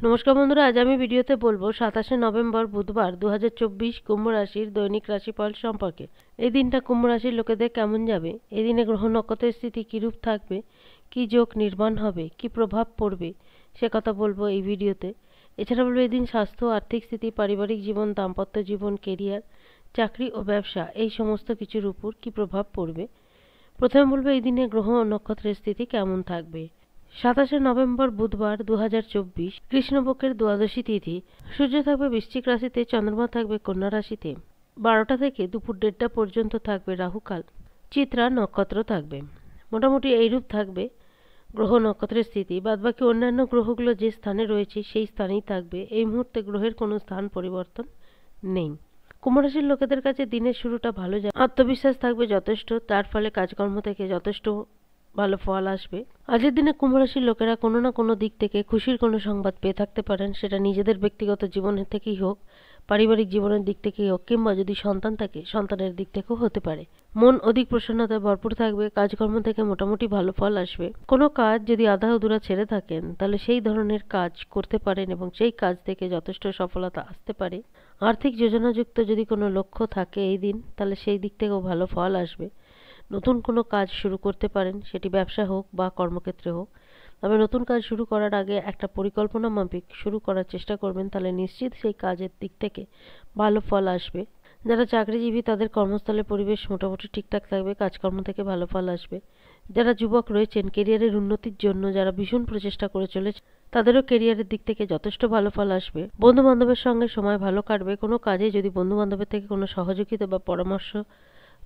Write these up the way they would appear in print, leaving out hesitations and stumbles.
নমস্কার বন্ধুরা, আজ আমি ভিডিওতে বলবো 27শে নভেম্বর বুধবার 2024 কুম্ভ রাশির দৈনিক রাশিফল সম্পর্কে। এই দিনটা কুম্ভ রাশির লোকেদের কেমন যাবে, এই দিনে গ্রহ নক্ষত্রের স্থিতি কিরূপ থাকবে, কি যোগ নির্মাণ হবে, কি প্রভাব পড়বে, সে কথা বলবো এই ভিডিওতে। এছাড়া বলবো এই দিন স্বাস্থ্য, আর্থিক স্থিতি, পারিবারিক জীবন, দাম্পত্য জীবন, কেরিয়ার, চাকরি ও ব্যবসা এই সমস্ত কিছুর উপর কি প্রভাব পড়বে। প্রথমে বলবো এই দিনে গ্রহ ও নক্ষত্রের স্থিতি কেমন থাকবে। 27শে নভেম্বর বুধবার 2024 কৃষ্ণপক্ষের দ্বাদশী তিথি। সূর্য থাকবে বৃশ্চিক রাশিতে, চন্দ্রমা থাকবে কন্যা রাশিতে। 12টা থেকে দুপুর 1:30টা পর্যন্ত থাকবে রাহুকাল। চিত্রা নক্ষত্র থাকবে। মোটামুটি এইরূপ থাকবে গ্রহ নক্ষত্রের স্থিতি। বাদবাকি অন্যান্য গ্রহগুলো যে স্থানে রয়েছে সেই স্থানেই থাকবে। এই মুহূর্তে গ্রহের কোনো স্থান পরিবর্তন নেই। কুম্ভ রাশির লোকেদের কাছে দিনের শুরুটা ভালো যাবে। আত্মবিশ্বাস থাকবে যথেষ্ট, তার ফলে কাজকর্ম থেকে যথেষ্ট ভালো ফল আসবে। আজকের দিনে কুম্ভ রাশির লোকেরা কোনো না কোনো দিক থেকে খুশির কোনো সংবাদ পেয়ে থাকতে পারেন। সেটা নিজেদের ব্যক্তিগত জীবনের থেকেই হোক, পারিবারিক জীবনের দিক থেকেই হোক, কিংবা যদি সন্তান থাকে সন্তানের দিক থেকেও হতে পারে। মন অধিক প্রসন্নতায় ভরপুর থাকবে। কাজকর্ম থেকে মোটামুটি ভালো ফল আসবে। কোনো কাজ যদি আধা অধুরা ছেড়ে থাকেন তাহলে সেই ধরনের কাজ করতে পারেন এবং সেই কাজ থেকে যথেষ্ট সফলতা আসতে পারে। আর্থিক যোজনাযুক্ত যদি কোনো লক্ষ্য থাকে এই দিন, তাহলে সেই দিক থেকেও ভালো ফল আসবে। নতুন কোনো কাজ শুরু করতে পারেন, সেটি ব্যবসা হোক বা কর্মক্ষেত্রে হোক। তবে নতুন কাজ শুরু করার আগে একটা পরিকল্পনা মাফিক শুরু করার চেষ্টা করবেন, তাহলে নিশ্চিত সেই কাজের দিক থেকে ভালো ফল আসবে। যারা চাকরিজীবী তাদের কর্মস্থলের পরিবেশ মোটামুটি ঠিকঠাক থাকবে, কাজকর্ম থেকে ভালো ফল আসবে। যারা যুবক রয়েছেন কেরিয়ারের উন্নতির জন্য যারা ভীষণ প্রচেষ্টা করে চলেছে, তাদেরও কেরিয়ারের দিক থেকে যথেষ্ট ভালো ফল আসবে। বন্ধু বান্ধবের সঙ্গে সময় ভালো কাটবে। কোনো কাজে যদি বন্ধু বান্ধবের থেকে কোনো সহযোগিতা বা পরামর্শ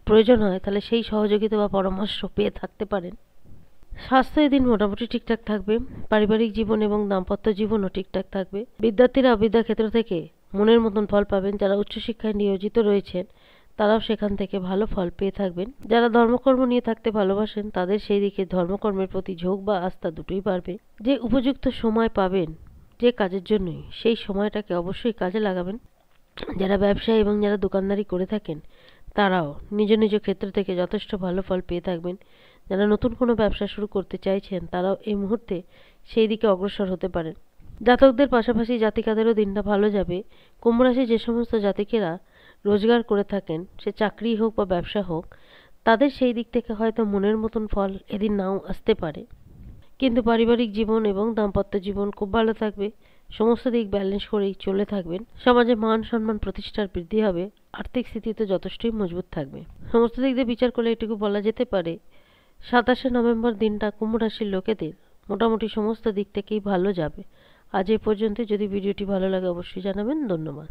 প্রয়োজন হয় তাহলে সেই সহযোগিতা বা পরামর্শ পেয়ে থাকতে পারেন। স্বাস্থ্য এদিন মোটামুটি ঠিকঠাক থাকবে। পারিবারিক জীবন এবং দাম্পত্য জীবনও ঠিকঠাক থাকবে। বিদ্যার্থীরা বিদ্যাক্ষেত্র থেকে মনের মতন ফল পাবেন। যারা উচ্চশিক্ষায় নিয়োজিত রয়েছেন তারাও সেখান থেকে ভালো ফল পেয়ে থাকবেন। যারা ধর্মকর্ম নিয়ে থাকতে ভালোবাসেন তাদের সেই দিকে ধর্মকর্মের প্রতি ঝোঁক বা আস্থা দুটোই বাড়বে। যে উপযুক্ত সময় পাবেন যে কাজের জন্যই, সেই সময়টাকে অবশ্যই কাজে লাগাবেন। যারা ব্যবসায়ী এবং যারা দোকানদারি করে থাকেন তারাও নিজ নিজ ক্ষেত্র থেকে যথেষ্ট ভালো ফল পেয়ে থাকবেন। যারা নতুন কোনো ব্যবসা শুরু করতে চাইছেন তারাও এই মুহূর্তে সেই দিকে অগ্রসর হতে পারেন। জাতকদের পাশাপাশি জাতিকাদেরও দিনটা ভালো যাবে। কুম্ভ রাশি যে সমস্ত জাতিকেরা রোজগার করে থাকেন, সে চাকরি হোক বা ব্যবসা হোক, তাদের সেই দিক থেকে হয়তো মনের মতন ফল এদিন নাও আসতে পারে, কিন্তু পারিবারিক জীবন এবং দাম্পত্য জীবন খুব ভালো থাকবে। সমস্ত দিক ব্যালেন্স করেই চলে থাকবেন। সমাজে মান সম্মান প্রতিষ্ঠার বৃদ্ধি হবে। আর্থিক স্থিতি তো যথেষ্টই মজবুত থাকবে। সমস্ত দিক দিয়ে বিচার করলে এটুকু বলা যেতে পারে 27শে নভেম্বর দিনটা কুম্ভ রাশির লোকেদের মোটামুটি সমস্ত দিক থেকেই ভালো যাবে। আজ এই পর্যন্ত। যদি ভিডিওটি ভালো লাগে অবশ্যই জানাবেন। ধন্যবাদ।